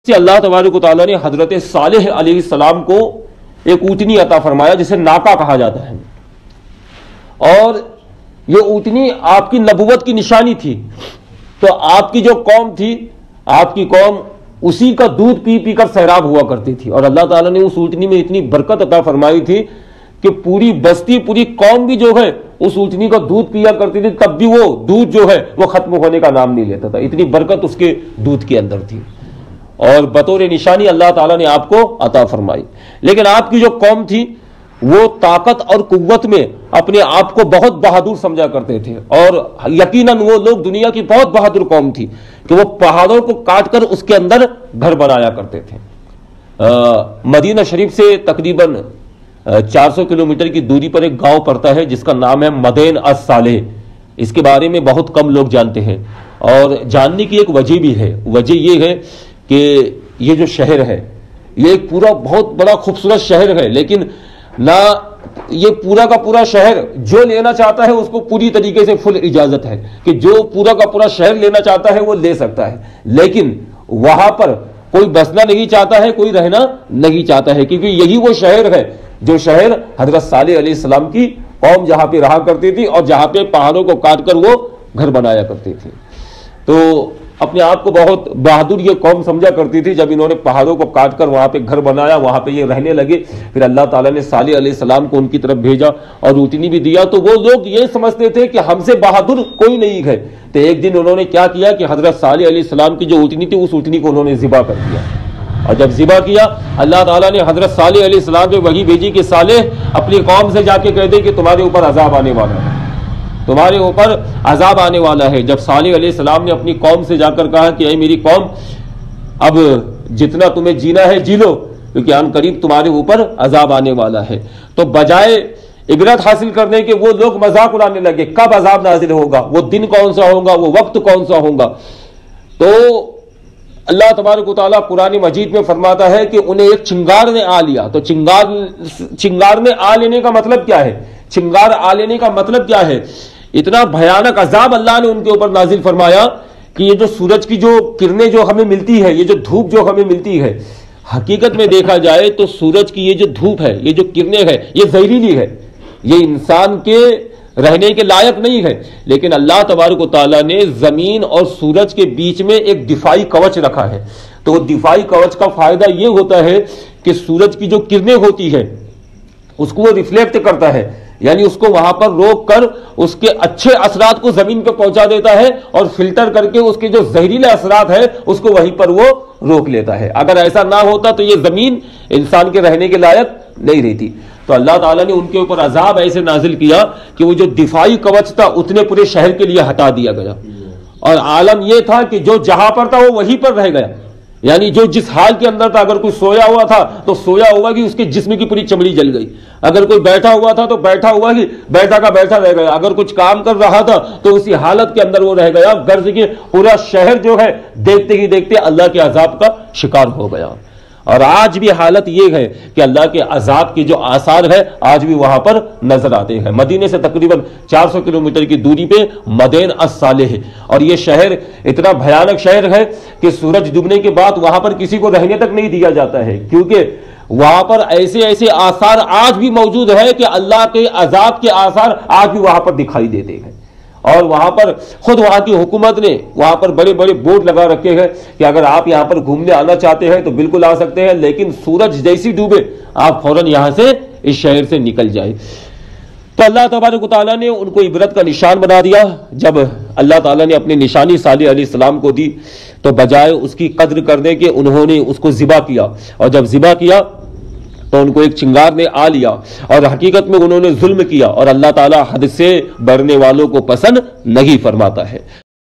سے اللہ تبارک و تعالیٰ نے حضرت صالح علیہ السلام کو ایک اونٹنی عطا فرمایا جسے ناقہ کہا جاتا ہے، اور یہ اونٹنی آپ کی نبوت کی نشانی تھی۔ تو آپ کی جو قوم تھی، آپ کی قوم اسی کا دودھ پی پی کر سیراب ہوا کرتی تھی، اور اللہ تعالیٰ نے اس اونٹنی میں اتنی برکت عطا فرمائی تھی کہ پوری بستی، پوری قوم بھی جو ہے اس اونٹنی کا دودھ پیا کرتی تھی، تب بھی وہ دودھ جو ہے وہ ختم ہونے کا نام نہیں لیتا تھا، اتنی برکت اس کے دودھ کے اندر تھی، اور بطور نشانی اللہ تعالیٰ نے آپ کو عطا فرمائی۔ لیکن آپ کی جو قوم تھی وہ طاقت اور قوت میں اپنے آپ کو بہت بہادر سمجھا کرتے تھے، اور یقیناً وہ لوگ دنیا کی بہت بہادر قوم تھی کہ وہ پہاڑوں کو کاٹ کر اس کے اندر گھر بنایا کرتے تھے۔ مدینہ شریف سے تقریباً 400 کلومیٹر کی دوری پر ایک گاؤں پڑتا ہے جس کا نام ہے مدین الصالح۔ اس کے بارے میں بہت کم لوگ جانتے ہیں، اور جاننے کی ایک وجہ بھی ہے۔ وجہ یہ ہے کہ یہ جو شہر ہے یہ ایک پورا بہت بڑا خوبصورت شہر ہے، لیکن نہ یہ پورا کا پورا شہر جو لینا چاہتا ہے اس کو پوری طریقے سے فل اجازت ہے کہ جو پورا کا پورا شہر لینا چاہتا ہے وہ لے سکتا ہے، لیکن وہاں پر کوئی بسنا نہیں چاہتا ہے، کوئی رہنا نہیں چاہتا ہے، کیونکہ یہی وہ شہر ہے جو شہر حضرت صالح علیہ السلام کی قوم جہاں پہ رہا کرتی تھی اور جہاں پہ پہاڑوں کو کاٹ کر وہ گھر بنایا کرتی تھی۔ تو اپنے آپ کو بہت بہادر یہ قوم سمجھا کرتی تھی۔ جب انہوں نے پہاڑوں کو کاٹ کر وہاں پہ گھر بنایا، وہاں پہ یہ رہنے لگے، پھر اللہ تعالیٰ نے صالح علیہ السلام کو ان کی طرف بھیجا اور اونٹنی بھی دیا، تو وہ لوگ یہ سمجھتے تھے کہ ہم سے بہادر کوئی نہیں ہے۔ تو ایک دن انہوں نے کیا کیا کہ حضرت صالح علیہ السلام کی جو اونٹنی تھی اس اونٹنی کو انہوں نے ذبح کر دیا، اور جب ذبح کیا اللہ تعالیٰ نے حضرت صالح علیہ السلام پہ وحی بھیجی کہ صالح اپنی قوم سے جا کے کہہ دے کہ تمہارے اوپر عذاب آنے والا ہے، تمہارے اوپر عذاب آنے والا ہے۔ جب صالح علیہ السلام نے اپنی قوم سے جا کر کہا کہ اے میری قوم، اب جتنا تمہیں جینا ہے جی لو، کیونکہ ان قریب تمہارے اوپر عذاب آنے والا ہے، تو بجائے عبرت حاصل کرنے کے وہ لوگ مذاق اڑانے لگے، کب عذاب نازل ہوگا، وہ دن کون سا ہوگا، وہ وقت کون سا ہوگا۔ تو اللہ تبارک و تعالیٰ قرآن مجید میں فرماتا ہے کہ انہیں ایک چنگار نے آ لیا۔ تو چنگار میں آ لینے کا مطلب کیا ہے؟ چنگار آ لینے کا مطلب کیا ہے؟ اتنا بھیانک عذاب اللہ نے ان کے اوپر نازل فرمایا کہ یہ جو سورج کی جو کرنیں جو ہمیں ملتی ہے، یہ جو دھوپ جو ہمیں ملتی ہے، حقیقت میں دیکھا جائے تو سورج کی یہ جو دھوپ ہے، یہ جو کرنیں ہے، یہ زہریلی ہے، یہ انسان کے رہنے کے لائق نہیں ہے، لیکن اللہ تبارک و تعالیٰ نے زمین اور سورج کے بیچ میں ایک دفاعی کوچ رکھا ہے۔ تو وہ دفاعی کوچ کا فائدہ یہ ہوتا ہے کہ سورج کی جو کرنیں ہوتی ہے اس کو وہ ریفلیکٹ کرتا ہے، یعنی اس کو وہاں پر روک کر اس کے اچھے اثرات کو زمین پہ پہنچا دیتا ہے، اور فلٹر کر کے اس کے جو زہریلے اثرات ہیں اس کو وہیں پر وہ روک لیتا ہے۔ اگر ایسا نہ ہوتا تو یہ زمین انسان کے رہنے کے لائق نہیں رہتی۔ تو اللہ تعالیٰ نے ان کے اوپر عذاب ایسے نازل کیا کہ وہ جو دفاعی کوچ تھا اتنے پورے شہر کے لیے ہٹا دیا گیا، اور عالم یہ تھا کہ جو جہاں پر تھا وہ وہیں پر رہ گیا، یعنی جو جس حال کے اندر تھا، اگر کوئی سویا ہوا تھا تو سویا ہوا کہ اس کے جسم کی پوری چمڑی جل گئی، اگر کوئی بیٹھا ہوا تھا تو بیٹھا ہوا کہ بیٹھا کا بیٹھا رہ گیا، اگر کچھ کام کر رہا تھا تو اسی حالت کے اندر وہ رہ گیا، غرض کہ پورا شہر جو ہے دیکھتے ہی دیکھتے اللہ کے عذاب کا شکار ہو گیا۔ اور آج بھی حالت یہ ہے کہ اللہ کے عذاب کی جو آثار ہے آج بھی وہاں پر نظر آتے ہیں۔ مدینے سے تقریباً 400 کلومیٹر کی دوری پہ مدین الصالح ہے، اور یہ شہر اتنا بھیانک شہر ہے کہ سورج ڈوبنے کے بعد وہاں پر کسی کو رہنے تک نہیں دیا جاتا ہے، کیونکہ وہاں پر ایسے ایسے آثار آج بھی موجود ہے کہ اللہ کے عذاب کے آثار آج بھی وہاں پر دکھائی دیتے ہیں۔ اور وہاں پر خود وہاں کی حکومت نے وہاں پر بڑے بڑے بورڈ لگا رکھے ہیں کہ اگر آپ یہاں پر گھومنے آنا چاہتے ہیں تو بالکل آ سکتے ہیں، لیکن سورج جیسی ڈوبے آپ فوراً یہاں سے اس شہر سے نکل جائے۔ تو اللہ تبارک و تعالیٰ نے ان کو عبرت کا نشان بنا دیا۔ جب اللہ تعالیٰ نے اپنی نشانی صالح علیہ السلام کو دی تو بجائے اس کی قدر کرنے کے انہوں نے اس کو ذبح کیا، اور جب ذبح کیا تو ان کو ایک چنگار نے آ لیا، اور حقیقت میں انہوں نے ظلم کیا، اور اللہ تعالیٰ حد سے بڑھنے والوں کو پسند نہیں فرماتا ہے۔